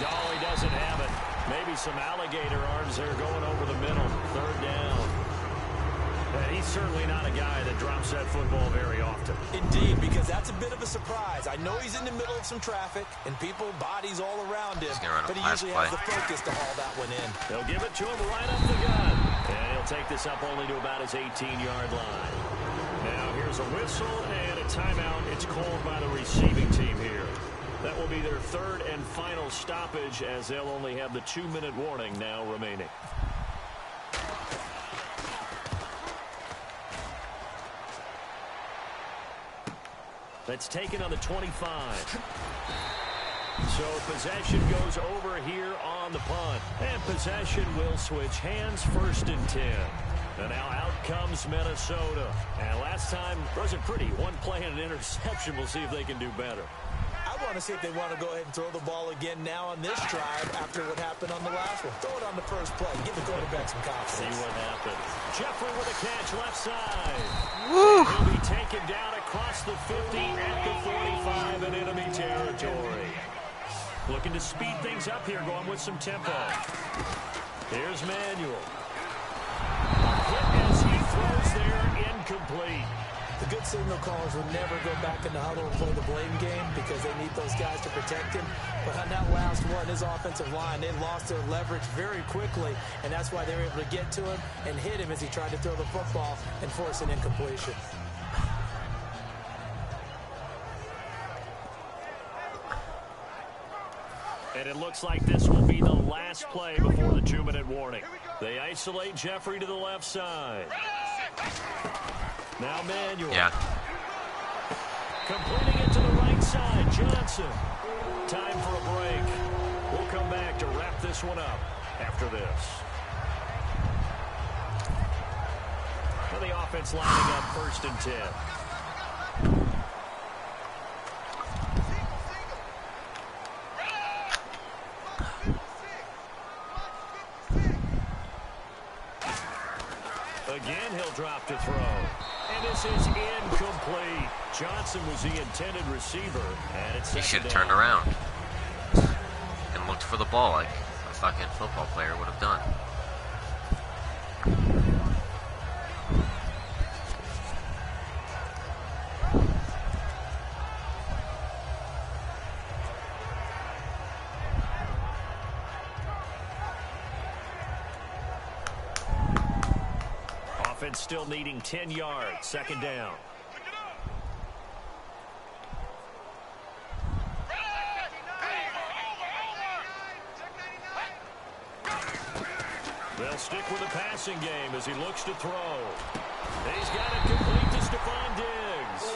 No, he doesn't have it. Maybe some alligator arms there going over the middle. Third down. And he's certainly not a guy that drops that football very often. Indeed, because that's a bit of a surprise. I know he's in the middle of some traffic and people, bodies all around him, but he usually has the focus to haul that one in. They'll give it to him right up the gun. And he'll take this up only to about his 18-yard line. Now here's a whistle and a timeout. It's called by the receiving team here. That will be their third and final stoppage as they'll only have the 2-minute warning now remaining. That's taken on the 25. So possession goes over here on the punt. And possession will switch hands, 1st and 10. And now out comes Minnesota. And last time wasn't pretty. One play and an interception. We'll see if they can do better. I want to see if they want to go ahead and throw the ball again now on this drive after what happened on the last one. Throw it on the first play. Give the quarterback some confidence. See what happens. Jeffrey with a catch left side. Woo! He'll be taken down across the 50 at the 45 in enemy territory. Looking to speed things up here, going with some tempo. Here's Manuel. Hit as he throws there, incomplete. The good signal callers will never go back in the huddle and play the blame game because they need those guys to protect him. But on that last one, his offensive line, they lost their leverage very quickly, and that's why they were able to get to him and hit him as he tried to throw the football and force an incompletion. And it looks like this will be the last play before the 2-minute warning. They isolate Jeffrey to the left side. Now Manuel. Yeah. Completing it to the right side, Johnson. Time for a break. We'll come back to wrap this one up after this. And the offense lining up 1st and 10. Again, he'll drop to throw. And this is incomplete. Johnson was the intended receiver. And it's He should have turned around and looked for the ball like a fucking football player would have done. offense still needing 10 yards. Second down. They'll stick with the passing game as he looks to throw. He's got it complete to Stephon Diggs.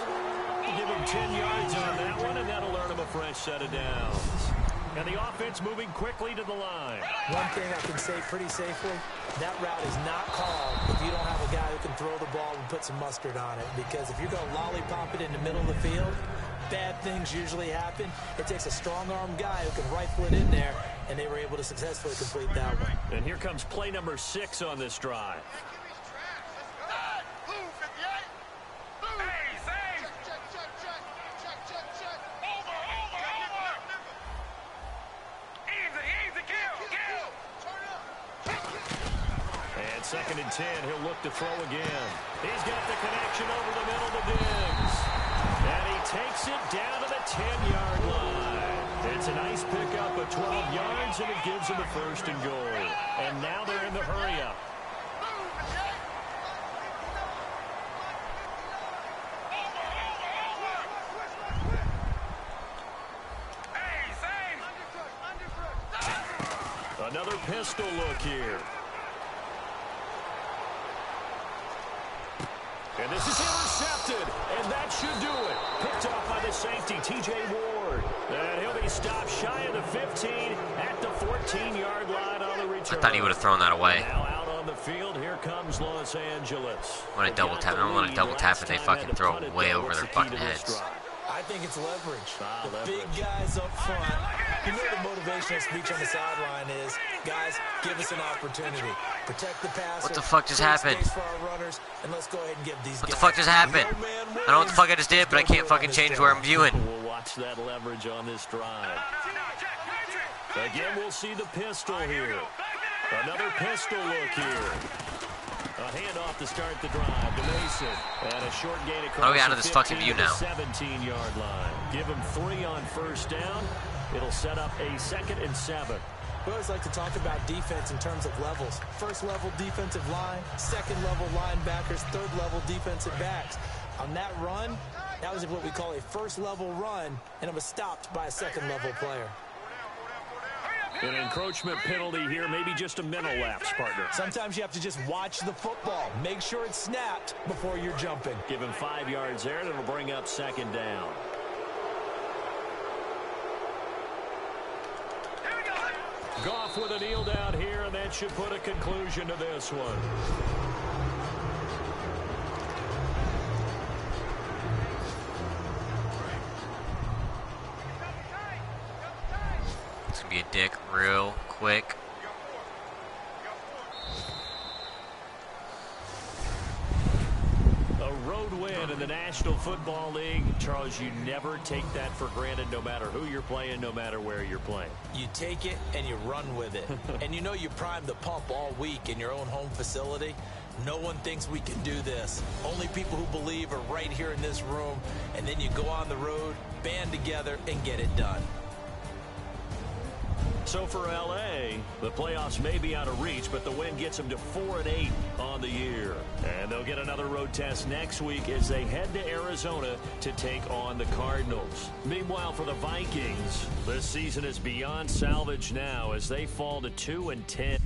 Give him 10 yards on that one, and that'll earn him a fresh set of downs. And the offense moving quickly to the line. One thing I can say pretty safely, that route is not called if you don't have a guy who can throw the ball and put some mustard on it. Because if you're going to lollipop it in the middle of the field, bad things usually happen. It takes a strong-arm guy who can rifle it in there, and they were able to successfully complete that one. And here comes play number 6 on this drive. Second and 10, he'll look to throw again. He's got the connection over the middle to Diggs. And he takes it down to the 10-yard line. It's a nice pickup of 12 yards, and it gives him a first and goal. And now they're in the hurry-up. Another pistol look here. And this is intercepted, and that should do it. Picked off by the safety, T.J. Ward. And he'll be stopped shy of the 15 at the 14-yard line on the return. I thought he would have thrown that away. Now out on the field, here comes Los Angeles. When I double tap, I don't want to double tap it. They fucking throw it way over their fucking heads. I think it's leverage. The big guys up front. You know the motivational speech on the sideline is, guys, give us an opportunity. Protect the passer. What the fuck just happened? For our runners, and let's go ahead and give these What the guys fuck just happened? I don't know what the fuck I just did, but I can't fucking change where I'm viewing. We'll watch that leverage on this drive. Again, we'll see the pistol here. Another pistol look here. A handoff to start the drive to Mason. And a short gain across. How do we out of this fucking view now? 17-yard line. Give him 3 on first down. It'll set up a 2nd and 7. We always like to talk about defense in terms of levels. First level defensive line, second level linebackers, third level defensive backs. On that run, that was what we call a first level run, and it was stopped by a second level player. An encroachment penalty here, maybe just a mental lapse, partner. Sometimes you have to just watch the football. Make sure it's snapped before you're jumping. Give him 5 yards there, and it'll bring up 2nd down. Goff with a kneel down here, and that should put a conclusion to this one. It's going to be a dick real quick. A road win in the National Football League. Charles, you never take that for granted no matter who you're playing, no matter where you're playing. You take it and you run with it. And you know you primed the pump all week in your own home facility. No one thinks we can do this. Only people who believe are right here in this room. And then you go on the road, band together, and get it done. So for L.A., the playoffs may be out of reach, but the win gets them to 4-8 on the year. And they'll get another road test next week as they head to Arizona to take on the Cardinals. Meanwhile, for the Vikings, this season is beyond salvage now as they fall to 2-10.